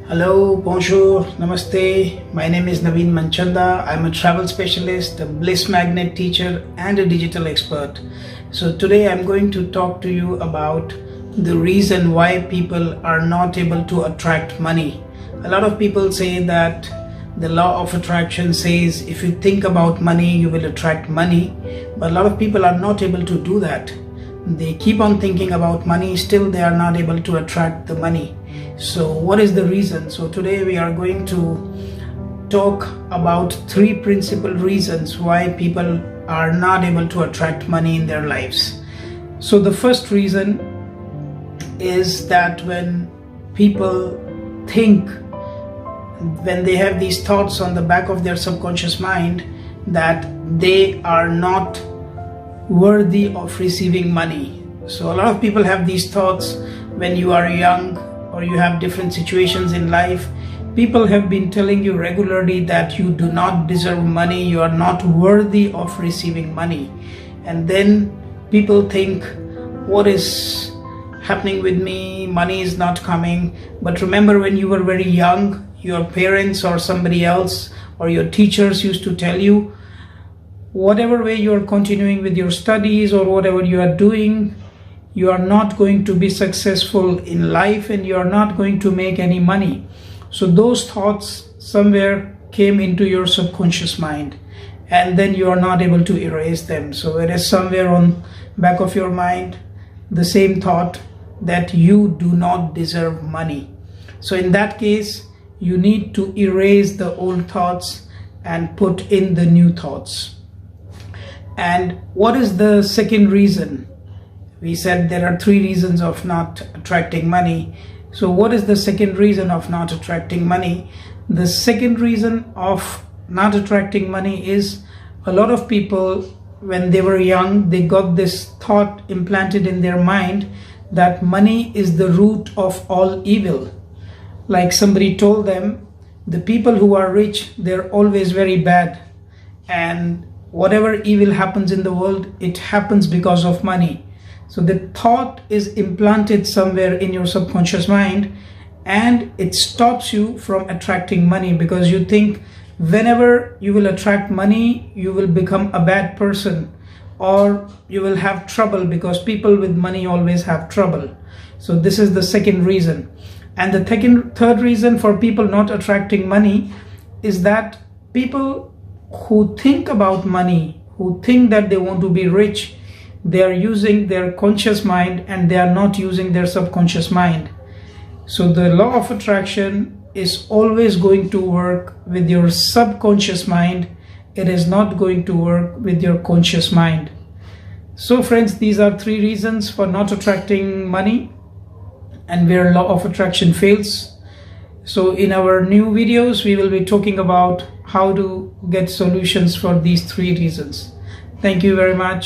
Hello, bonjour, namaste. My name is Naveen Manchanda. I'm a travel specialist, a bliss magnet teacher, and a digital expert. So today I'm going to talk to you about the reason why people are not able to attract money. A lot of people say that the law of attraction says if you think about money, you will attract money. But a lot of people are not able to do that. They keep on thinking about money, still they are not able to attract the money. So what is the reason? So today we are going to talk about 3 principal reasons why people are not able to attract money in their lives. So the first reason is that when people think, when they have these thoughts on the back of their subconscious mind that they are not worthy of receiving money. So a lot of people have these thoughts when you are young or you have different situations in life. People have been telling you regularly that you do not deserve money, you are not worthy of receiving money. And then people think, what is happening with me? Money is not coming. But remember, when you were very young, your parents or somebody else or your teachers used to tell you, whatever way you are continuing with your studies or whatever you are doing, you are not going to be successful in life and you are not going to make any money. So those thoughts somewhere came into your subconscious mind, and then you are not able to erase them. So whereas somewhere on back of your mind, the same thought that you do not deserve money. So in that case, you need to erase the old thoughts and put in the new thoughts. And what is the second reason? We said there are 3 reasons of not attracting money. So what is the second reason of not attracting money? The second reason of not attracting money is a lot of people, when they were young, they got this thought implanted in their mind that money is the root of all evil. Like somebody told them, the people who are rich, they're always very bad. And whatever evil happens in the world, it happens because of money. So the thought is implanted somewhere in your subconscious mind, and it stops you from attracting money because you think whenever you will attract money, you will become a bad person or you will have trouble, because people with money always have trouble. So this is the second reason. And the third reason for people not attracting money is that people who think about money, who think that they want to be rich, they are using their conscious mind and they are not using their subconscious mind. So the law of attraction is always going to work with your subconscious mind. It is not going to work with your conscious mind. So friends, these are 3 reasons for not attracting money and where law of attraction fails. So in our new videos, we will be talking about how to get solutions for these 3 reasons. Thank you very much.